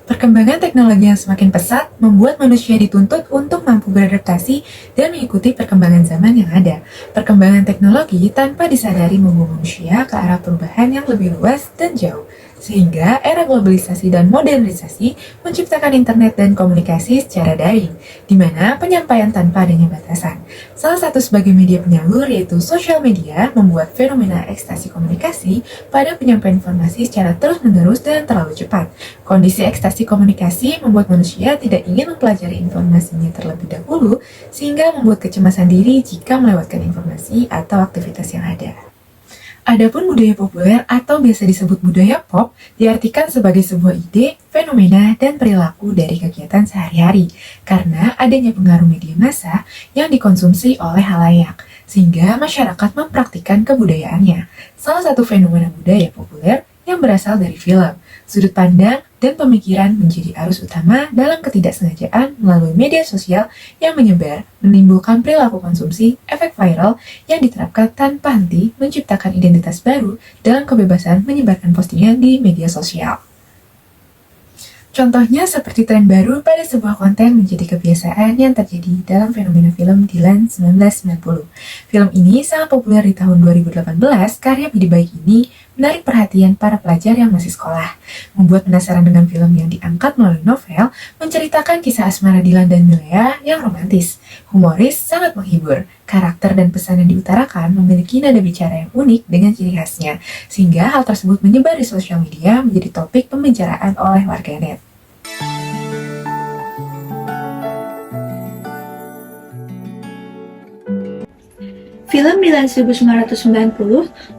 Perkembangan teknologi yang semakin pesat membuat manusia dituntut untuk mampu beradaptasi dan mengikuti perkembangan zaman yang ada. Perkembangan teknologi tanpa disadari membawa manusia ke arah perubahan yang lebih luas dan jauh. Sehingga era globalisasi dan modernisasi menciptakan internet dan komunikasi secara daring, di mana penyampaian tanpa adanya batasan. Salah satu sebagai media penyalur yaitu sosial media membuat fenomena ekstasi komunikasi pada penyampaian informasi secara terus-menerus dan terlalu cepat. Kondisi ekstasi komunikasi membuat manusia tidak ingin mempelajari informasinya terlebih dahulu, sehingga membuat kecemasan diri jika melewatkan informasi atau aktivitas yang ada. Adapun budaya populer atau biasa disebut budaya pop diartikan sebagai sebuah ide, fenomena, dan perilaku dari kegiatan sehari-hari karena adanya pengaruh media massa yang dikonsumsi oleh halayak, sehingga masyarakat mempraktikkan kebudayaannya. Salah satu fenomena budaya populer yang berasal dari film, sudut pandang, dan pemikiran menjadi arus utama dalam ketidaksengajaan melalui media sosial yang menyebar, menimbulkan perilaku konsumsi, efek viral yang diterapkan tanpa henti menciptakan identitas baru dalam kebebasan menyebarkan postingan di media sosial. Contohnya seperti tren baru pada sebuah konten menjadi kebiasaan yang terjadi dalam fenomena film Dylan 1990. Film ini sangat populer di tahun 2018 karya Pidi Baik ini menarik perhatian para pelajar yang masih sekolah. Membuat penasaran dengan film yang diangkat melalui novel, menceritakan kisah asmara Dylan dan Milea yang romantis, humoris, sangat menghibur. Karakter dan pesan yang diutarakan memiliki nada bicara yang unik dengan ciri khasnya, sehingga hal tersebut menyebar di sosial media menjadi topik pembicaraan oleh warganet. Film Dylan 1990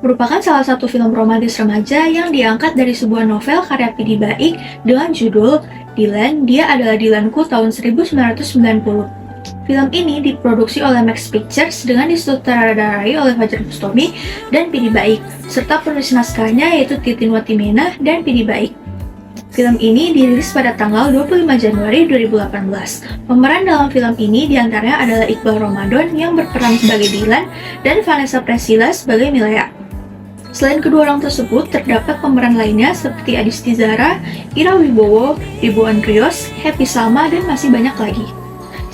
merupakan salah satu film romantis remaja yang diangkat dari sebuah novel karya Pidi Baik dengan judul Dylan, Dia Adalah Dylanku tahun 1990. Film ini diproduksi oleh Max Pictures dengan disutradarai oleh Fajar Bustami dan Pidi Baik, serta penulis naskahnya yaitu Titin Watimena dan Pidi Baik. Film ini dirilis pada tanggal 25 Januari 2018. Pemeran dalam film ini diantaranya adalah Iqbal Ramadan yang berperan sebagai Dylan dan Vanessa Priscilla sebagai Milea. Selain kedua orang tersebut, terdapat pemeran lainnya seperti Adisti Zara, Ira Wibowo, Ibu Andrios, Happy Salma, dan masih banyak lagi.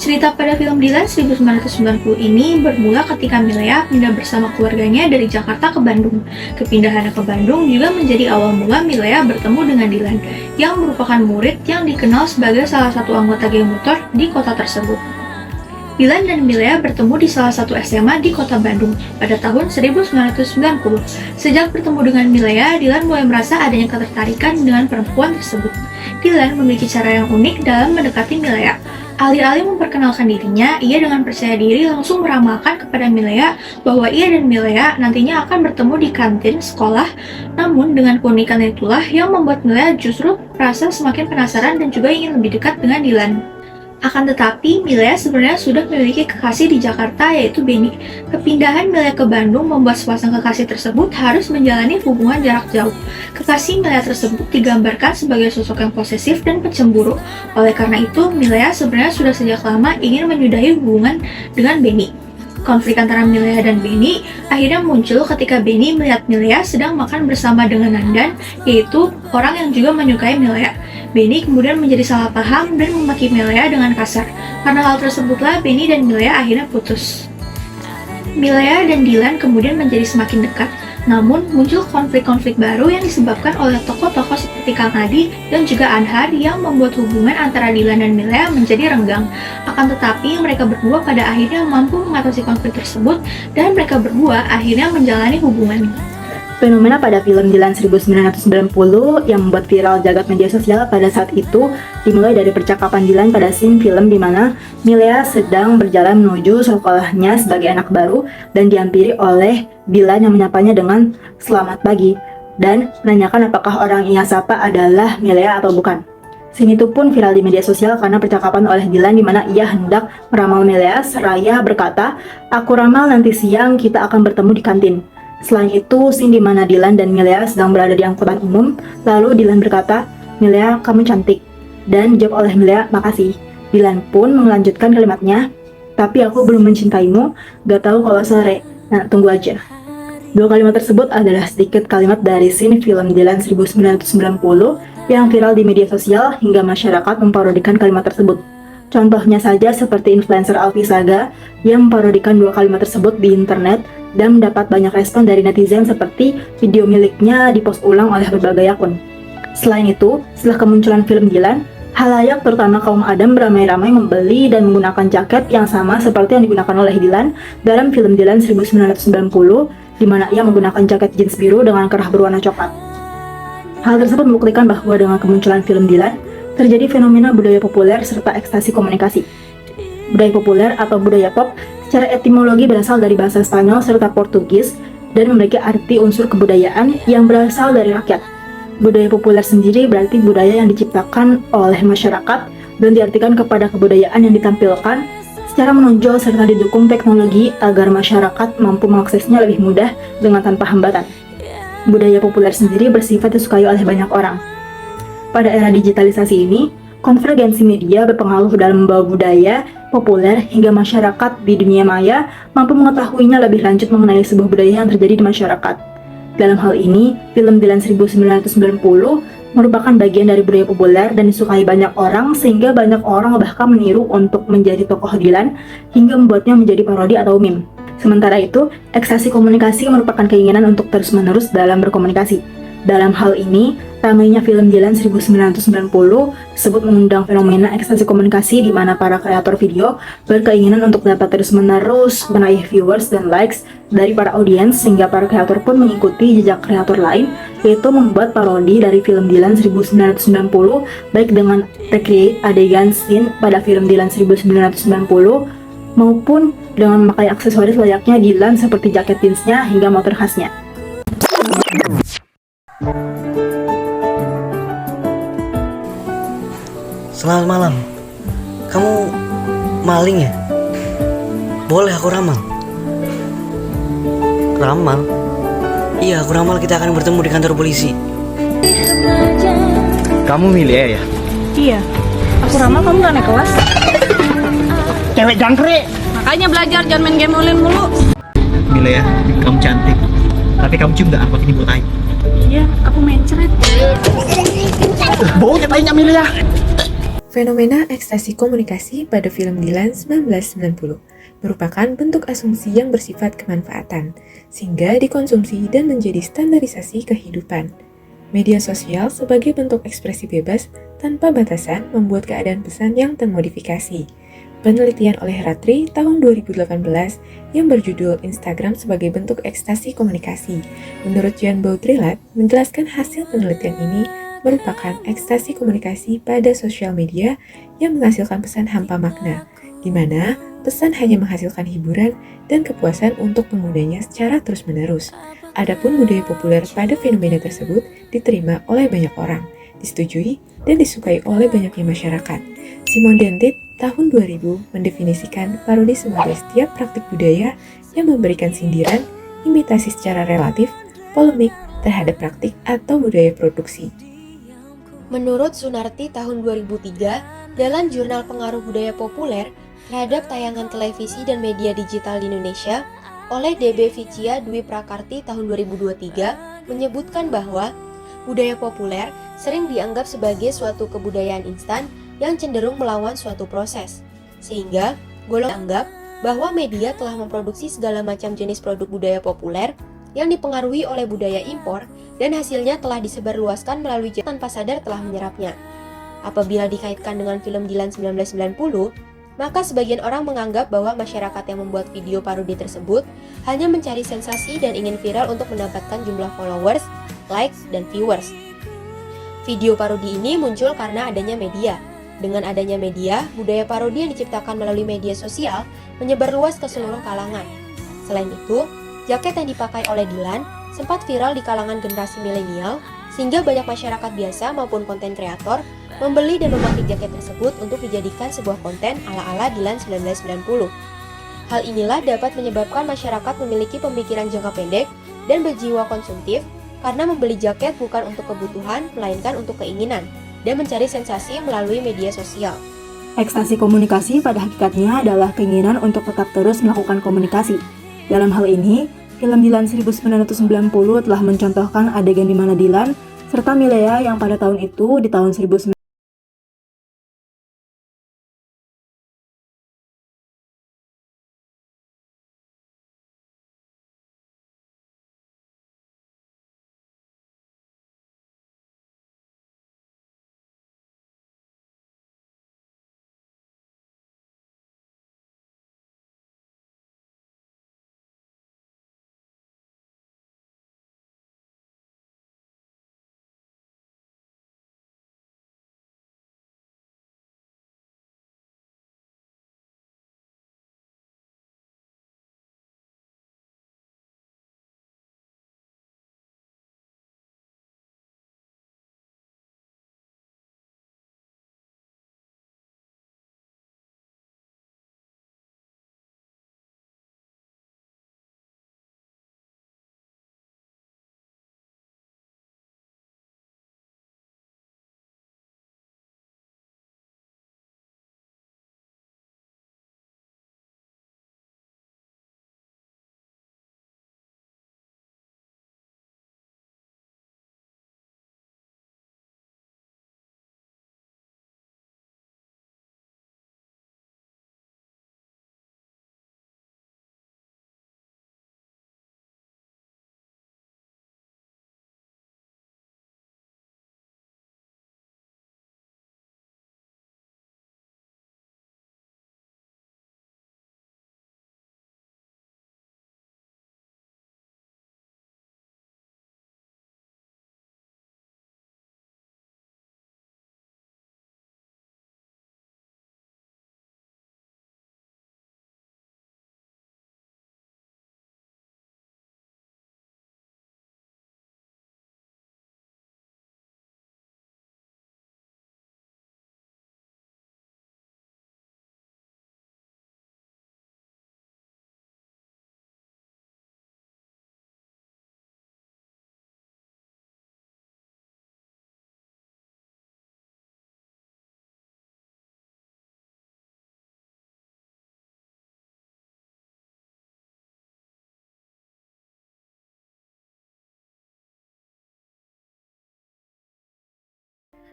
Cerita pada film Dylan 1990 ini bermula ketika Milea pindah bersama keluarganya dari Jakarta ke Bandung. Kepindahannya ke Bandung juga menjadi awal mula Milea bertemu dengan Dylan, yang merupakan murid yang dikenal sebagai salah satu anggota geng motor di kota tersebut. Dylan dan Milea bertemu di salah satu SMA di kota Bandung pada tahun 1990. Sejak bertemu dengan Milea, Dylan mulai merasa adanya ketertarikan dengan perempuan tersebut. Dylan memiliki cara yang unik dalam mendekati Milea. Alih-alih memperkenalkan dirinya, ia dengan percaya diri langsung meramalkan kepada Milea bahwa ia dan Milea nantinya akan bertemu di kantin sekolah. Namun dengan keunikan itulah yang membuat Milea justru merasa semakin penasaran dan juga ingin lebih dekat dengan Dylan. Akan tetapi, Milea sebenarnya sudah memiliki kekasih di Jakarta yaitu Benny. Kepindahan Milea ke Bandung membuat sepasang kekasih tersebut harus menjalani hubungan jarak jauh. Kekasih Milea tersebut digambarkan sebagai sosok yang posesif dan pencemburu. Oleh karena itu, Milea sebenarnya sudah sejak lama ingin menyudahi hubungan dengan Benny. Konflik antara Milea dan Benny akhirnya muncul ketika Benny melihat Milea sedang makan bersama dengan Nandan, yaitu orang yang juga menyukai Milea. Benny kemudian menjadi salah paham dan memaki Milea dengan kasar. Karena hal tersebutlah Benny dan Milea akhirnya putus. Milea dan Dylan kemudian menjadi semakin dekat. Namun muncul konflik-konflik baru yang disebabkan oleh tokoh-tokoh seperti Kang Adi dan juga Anhar yang membuat hubungan antara Dylan dan Milea menjadi renggang. Akan tetapi mereka berdua pada akhirnya mampu mengatasi konflik tersebut dan mereka berdua akhirnya menjalani hubungan. Fenomena pada film Dylan 1990 yang membuat viral jagat media sosial pada saat itu dimulai dari percakapan Dylan pada scene film di mana Milea sedang berjalan menuju sekolahnya sebagai anak baru dan dihampiri oleh Dylan yang menyapanya dengan "Selamat pagi" dan menanyakan apakah orang yang ia sapa adalah Milea atau bukan. Scene itu pun viral di media sosial karena percakapan oleh Dylan di mana ia hendak meramal Milea seraya berkata, "Aku ramal nanti siang kita akan bertemu di kantin." Selain itu, scene di mana Dylan dan Milea sedang berada di angkutan umum, lalu Dylan berkata, "Milea, kamu cantik." Dan dijawab oleh Milea, "Makasih." Dylan pun melanjutkan kalimatnya, "Tapi aku belum mencintaimu, gak tahu kalau sore. Nah, tunggu aja." Dua kalimat tersebut adalah sedikit kalimat dari scene film Dylan 1990 yang viral di media sosial hingga masyarakat memparodikan kalimat tersebut. Contohnya saja seperti influencer Alfi Saga yang memparodikan dua kalimat tersebut di internet dan mendapat banyak respon dari netizen seperti video miliknya dipost ulang oleh berbagai akun. Selain itu, setelah kemunculan film Dilan, halayak terutama kaum Adam beramai-ramai membeli dan menggunakan jaket yang sama seperti yang digunakan oleh Dilan dalam film Dilan 1990, di mana ia menggunakan jaket jeans biru dengan kerah berwarna coklat. Hal tersebut membuktikan bahwa dengan kemunculan film Dilan, terjadi fenomena budaya populer serta ekstasi komunikasi. Budaya populer atau budaya pop secara etimologi berasal dari bahasa Spanyol serta Portugis dan memiliki arti unsur kebudayaan yang berasal dari rakyat. Budaya populer sendiri berarti budaya yang diciptakan oleh masyarakat dan diartikan kepada kebudayaan yang ditampilkan secara menonjol serta didukung teknologi agar masyarakat mampu mengaksesnya lebih mudah dengan tanpa hambatan. Budaya populer sendiri bersifat disukai oleh banyak orang. Pada era digitalisasi ini, konvergensi media berpengaruh dalam membawa budaya populer hingga masyarakat di dunia maya mampu mengetahuinya lebih lanjut mengenai sebuah budaya yang terjadi di masyarakat. Dalam hal ini, film Dilan 1990 merupakan bagian dari budaya populer dan disukai banyak orang sehingga banyak orang bahkan meniru untuk menjadi tokoh Dilan hingga membuatnya menjadi parodi atau meme. Sementara itu, ekstasi komunikasi merupakan keinginan untuk terus-menerus dalam berkomunikasi. Dalam hal ini, ramainya film Dilan 1990 disebut mengundang fenomena ekstasi komunikasi di mana para kreator video berkeinginan untuk dapat terus-menerus meraih viewers dan likes dari para audiens sehingga para kreator pun mengikuti jejak kreator lain, yaitu membuat parodi dari film Dilan 1990 baik dengan recreate adegan scene pada film Dilan 1990 maupun dengan memakai aksesoris layaknya Dilan seperti jaket jeansnya hingga motor khasnya. Selamat malam. Kamu maling ya? Boleh aku ramal? Ramal? Iya, aku ramal kita akan bertemu di kantor polisi. Kamu milih ya? Iya, aku ramal kamu gak naik kelas. Cewek jangkrik. Makanya belajar, jangan main game online mulu. Milih ya, kamu cantik. Tapi kamu cium gak pakai nyebut air? Iya, aku main ceret. Baunya tanya milih ya. Fenomena ekstasi komunikasi pada film Dilan 1990 merupakan bentuk asumsi yang bersifat kemanfaatan, sehingga dikonsumsi dan menjadi standarisasi kehidupan. Media sosial sebagai bentuk ekspresi bebas tanpa batasan membuat keadaan pesan yang termodifikasi. Penelitian oleh Ratri tahun 2018 yang berjudul Instagram sebagai bentuk ekstasi komunikasi, menurut Jan Baudrillard, menjelaskan hasil penelitian ini merupakan ekstasi komunikasi pada sosial media yang menghasilkan pesan hampa makna, di mana pesan hanya menghasilkan hiburan dan kepuasan untuk penggunanya secara terus-menerus. Adapun budaya populer pada fenomena tersebut diterima oleh banyak orang, disetujui dan disukai oleh banyaknya masyarakat. Simon Dentit tahun 2000 mendefinisikan parodi sebagai setiap praktik budaya yang memberikan sindiran, imitasi secara relatif, polemik terhadap praktik atau budaya produksi. Menurut Sunarti tahun 2003, dalam jurnal pengaruh budaya populer terhadap tayangan televisi dan media digital di Indonesia oleh DB Vicia Dwi Prakarti tahun 2023 menyebutkan bahwa budaya populer sering dianggap sebagai suatu kebudayaan instan yang cenderung melawan suatu proses. Sehingga golongan anggap bahwa media telah memproduksi segala macam jenis produk budaya populer yang dipengaruhi oleh budaya impor dan hasilnya telah disebarluaskan melalui tanpa sadar telah menyerapnya. Apabila dikaitkan dengan film Dilan 1990, maka sebagian orang menganggap bahwa masyarakat yang membuat video parodi tersebut hanya mencari sensasi dan ingin viral untuk mendapatkan jumlah followers, likes, dan viewers. Video parodi ini muncul karena adanya media. Dengan adanya media, budaya parodi yang diciptakan melalui media sosial menyebar luas ke seluruh kalangan. Selain itu, jaket yang dipakai oleh Dilan sempat viral di kalangan generasi milenial, sehingga banyak masyarakat biasa maupun konten kreator membeli dan memakai jaket tersebut untuk dijadikan sebuah konten ala-ala Dilan 1990. Hal inilah dapat menyebabkan masyarakat memiliki pemikiran jangka pendek dan berjiwa konsumtif karena membeli jaket bukan untuk kebutuhan, melainkan untuk keinginan, dan mencari sensasi melalui media sosial. Ekstasi komunikasi pada hakikatnya adalah keinginan untuk tetap terus melakukan komunikasi. Dalam hal ini, film Dilan 1990 telah mencontohkan adegan di mana Dilan serta Milea yang pada tahun itu di tahun 1900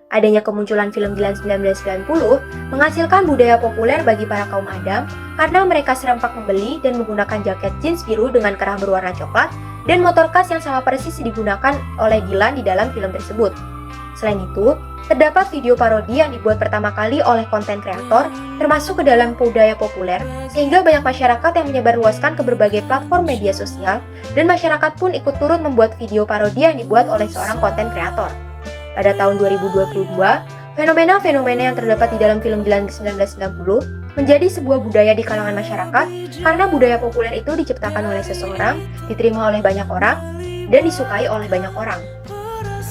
Adanya kemunculan film Dilan 1990 menghasilkan budaya populer bagi para kaum Adam karena mereka serempak membeli dan menggunakan jaket jeans biru dengan kerah berwarna coklat dan motorcast yang sama persis digunakan oleh Dilan di dalam film tersebut. Selain itu, terdapat video parodi yang dibuat pertama kali oleh konten kreator termasuk ke dalam budaya populer sehingga banyak masyarakat yang menyebarluaskan ke berbagai platform media sosial dan masyarakat pun ikut turut membuat video parodi yang dibuat oleh seorang konten kreator. Pada tahun 2022, fenomena-fenomena yang terdapat di dalam film Dilan 1990 menjadi sebuah budaya di kalangan masyarakat karena budaya populer itu diciptakan oleh seseorang, diterima oleh banyak orang, dan disukai oleh banyak orang.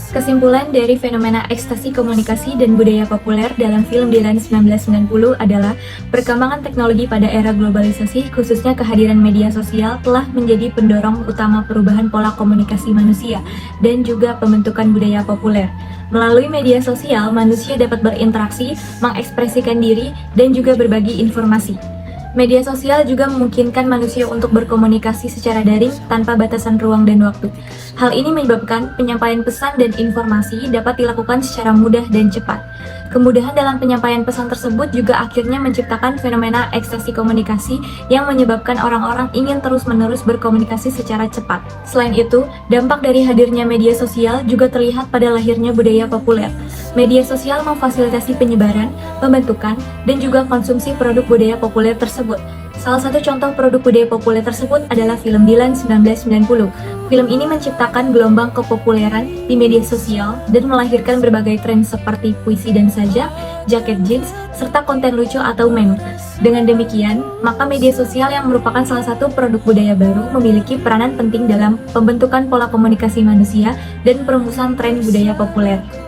Kesimpulan dari fenomena ekstasi komunikasi dan budaya populer dalam film Dilan 1990 adalah perkembangan teknologi pada era globalisasi, khususnya kehadiran media sosial, telah menjadi pendorong utama perubahan pola komunikasi manusia dan juga pembentukan budaya populer. Melalui media sosial, manusia dapat berinteraksi, mengekspresikan diri, dan juga berbagi informasi. Media sosial juga memungkinkan manusia untuk berkomunikasi secara daring tanpa batasan ruang dan waktu. Hal ini menyebabkan penyampaian pesan dan informasi dapat dilakukan secara mudah dan cepat. Kemudahan dalam penyampaian pesan tersebut juga akhirnya menciptakan fenomena ekstasi komunikasi yang menyebabkan orang-orang ingin terus-menerus berkomunikasi secara cepat. Selain itu, dampak dari hadirnya media sosial juga terlihat pada lahirnya budaya populer. Media sosial memfasilitasi penyebaran, pembentukan, dan juga konsumsi produk budaya populer tersebut. Salah satu contoh produk budaya populer tersebut adalah film Dilan 1990. Film ini menciptakan gelombang kepopuleran di media sosial dan melahirkan berbagai tren seperti puisi dan sajak, jaket jeans, serta konten lucu atau meme. Dengan demikian, maka media sosial yang merupakan salah satu produk budaya baru memiliki peranan penting dalam pembentukan pola komunikasi manusia dan perumusan tren budaya populer.